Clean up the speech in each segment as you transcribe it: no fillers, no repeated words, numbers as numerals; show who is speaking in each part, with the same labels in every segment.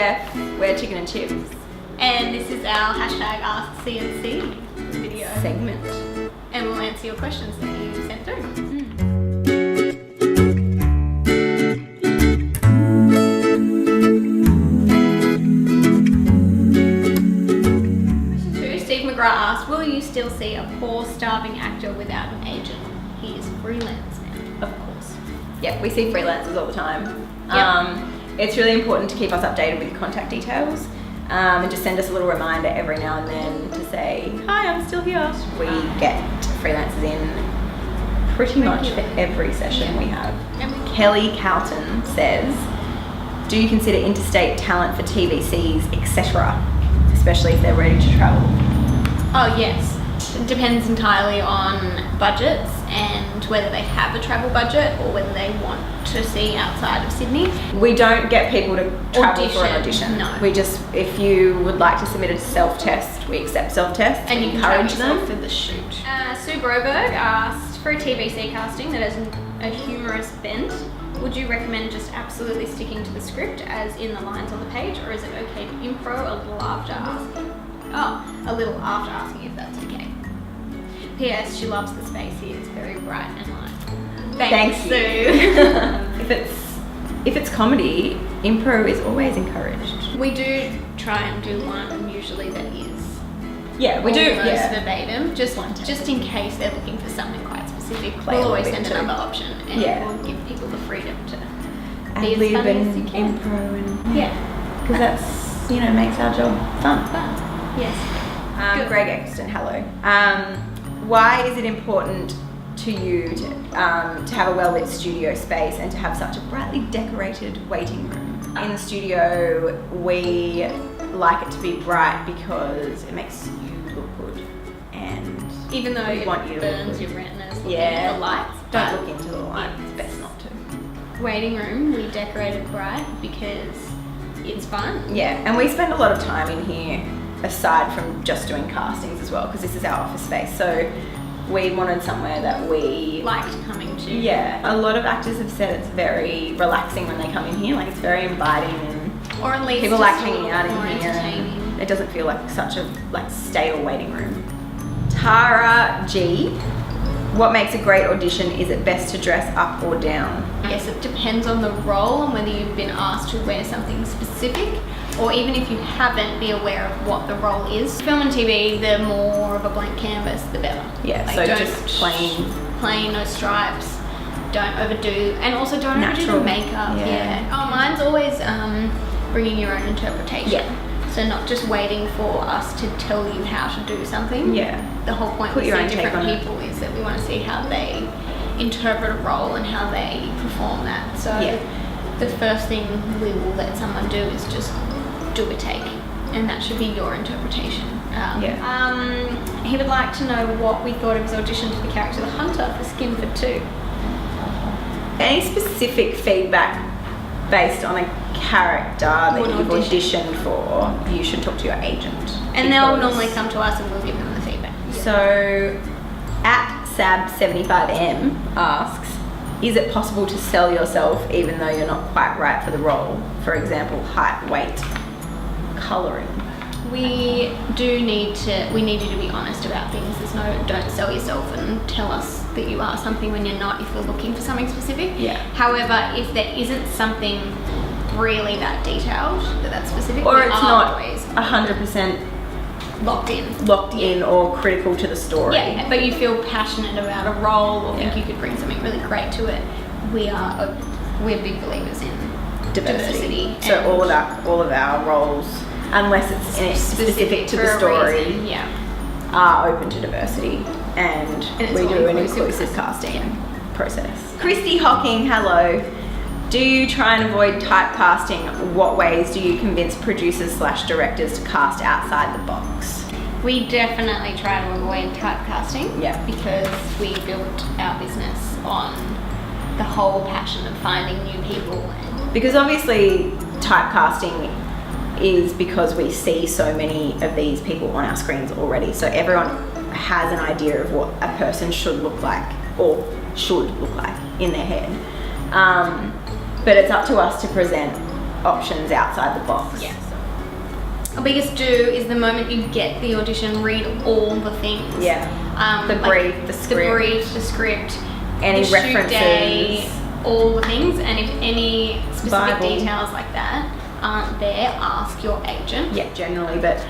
Speaker 1: chef, we're chicken and chips.
Speaker 2: And this is our hashtag Ask CNC video
Speaker 1: Segment.
Speaker 2: And we'll answer your questions that you sent through. Question 2, Steve McGrath asked, will you still see a poor, starving actor without an agent? He is freelance now.
Speaker 1: Of course. Yeah, we see freelancers all the time.
Speaker 2: Yep.
Speaker 1: It's really important to keep us updated with your contact details. And just send us a little reminder every now and then to say, hi, I'm still here. We get freelancers in pretty much for every session we have. Kelly Calton says, do you consider interstate talent for TVCs, etc., especially if they're ready to travel?
Speaker 2: Oh yes, it depends entirely on budgets and whether they have a travel budget or whether they want to see outside of Sydney.
Speaker 1: We don't get people to travel for an audition.
Speaker 2: No.
Speaker 1: We just, if you would like to submit a self-test, we accept self-tests.
Speaker 2: And you can
Speaker 1: encourage
Speaker 2: travel
Speaker 1: them
Speaker 2: for the shoot. Sue Broberg asked, for a TVC casting that has a humorous bent, would you recommend just absolutely sticking to the script as in the lines on the page, or is it okay to impro a little after asking? Oh, a little after asking if that's okay. P.S. She loves the space here. It's very bright and light. Thanks, Sue.
Speaker 1: If it's comedy, impro is always encouraged.
Speaker 2: We do try and do one usually that is
Speaker 1: we do
Speaker 2: verbatim, just in case they're looking for something quite specific. We'll always send another option, and we'll give people the freedom to be as funny as you can.
Speaker 1: Impro and because that's makes our job fun.
Speaker 2: Yes.
Speaker 1: Greg Exton, hello. Why is it important to you to have a well-lit studio space and to have such a brightly decorated waiting room? In the studio, we like it to be bright because it makes you look good, and
Speaker 2: even though
Speaker 1: we want you to
Speaker 2: burns
Speaker 1: look good.
Speaker 2: your retinas looking at the lights,
Speaker 1: don't look into the lights. It's best not to.
Speaker 2: Waiting room, we decorated bright because it's fun.
Speaker 1: Yeah, and we spend a lot of time in here aside from just doing castings as well, because this is our office space, so we wanted somewhere that we
Speaker 2: liked coming to.
Speaker 1: Yeah, a lot of actors have said it's very relaxing when they come in here, like it's very inviting, and
Speaker 2: or at least
Speaker 1: people like hanging out
Speaker 2: more
Speaker 1: in here.
Speaker 2: Entertaining.
Speaker 1: It doesn't feel like such a stale waiting room. Tara G, what makes a great audition? Is it best to dress up or down?
Speaker 2: Yes, it depends on the role and whether you've been asked to wear something specific, or even if you haven't, be aware of what the role is. Film and TV, the more of a blank canvas, the better.
Speaker 1: Yeah,
Speaker 2: like
Speaker 1: so just
Speaker 2: plain, no stripes. Don't overdo, and also don't overdo the makeup.
Speaker 1: Yeah.
Speaker 2: Oh, mine's always bringing your own interpretation.
Speaker 1: Yeah.
Speaker 2: So not just waiting for us to tell you how to do something.
Speaker 1: Yeah.
Speaker 2: The whole point
Speaker 1: Put
Speaker 2: with
Speaker 1: your own
Speaker 2: seeing
Speaker 1: take
Speaker 2: different
Speaker 1: on it.
Speaker 2: people is that we want to see how they interpret a role and how they perform that. So the first thing we will let someone do is just do a take, and that should be your interpretation. He would like to know what we thought of his audition to the character the Hunter for Skinford 2.
Speaker 1: Any specific feedback based on a character that you've auditioned for, you should talk to your agent.
Speaker 2: And they'll normally come to us and we'll give them the feedback.
Speaker 1: So, at Sab75M asks, is it possible to sell yourself even though you're not quite right for the role? For example, height, weight, colouring.
Speaker 2: We need you to be honest about things. There's no, don't sell yourself and tell us that you are something when you're not, if you're looking for something specific.
Speaker 1: Yeah.
Speaker 2: However, if there isn't something really that detailed, that's specific,
Speaker 1: or it's not
Speaker 2: always
Speaker 1: 100%
Speaker 2: locked in
Speaker 1: or critical to the story.
Speaker 2: Yeah, but you feel passionate about a role or think you could bring something really great to it. We're big believers in diversity.
Speaker 1: So all of our roles, unless it's specific to the story, are open to diversity, and we do an inclusive casting process. Christy Hocking, hello. Do you try and avoid typecasting? What ways do you convince producers/directors to cast outside the box?
Speaker 2: We definitely try to avoid typecasting because we built our business on the whole passion of finding new people.
Speaker 1: Because obviously typecasting is because we see so many of these people on our screens already, so everyone has an idea of what a person should look like or should look like in their head. But it's up to us to present options outside the box.
Speaker 2: Yes. Our biggest do is the moment you get the audition, read all the things.
Speaker 1: Yeah. The brief, the script, any
Speaker 2: the
Speaker 1: references,
Speaker 2: shoot day, all the things. And if any specific
Speaker 1: Bible.
Speaker 2: details like that aren't there, ask your agent.
Speaker 1: Yeah, generally, but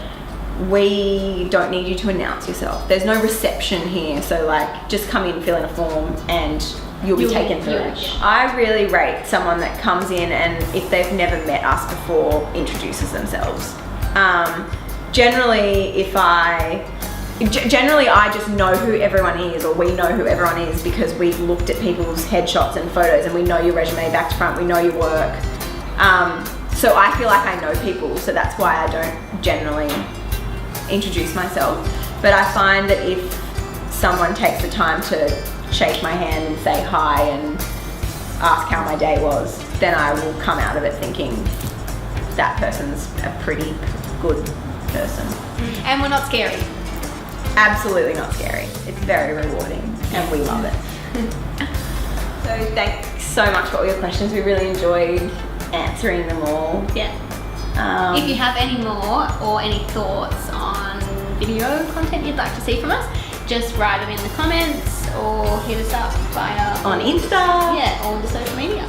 Speaker 1: we don't need you to announce yourself. There's no reception here, so like just come in, fill in a form, and you'll be taken through.
Speaker 2: Yeah.
Speaker 1: I really rate someone that comes in and if they've never met us before, introduces themselves. Generally, I just know who everyone is, or we know who everyone is because we've looked at people's headshots and photos, and we know your resume back to front, we know your work. So I feel like I know people, so that's why I don't generally introduce myself. But I find that if someone takes the time to shake my hand and say hi and ask how my day was, then I will come out of it thinking that person's a pretty good person.
Speaker 2: And we're not scary.
Speaker 1: Absolutely not scary. It's very rewarding and we love it. So thanks so much for all your questions. We really enjoyed answering them all.
Speaker 2: Yeah. If you have any more or any thoughts on video content you'd like to see from us, just write them in the comments or hit us up via
Speaker 1: on Insta.
Speaker 2: Yeah, all the social media.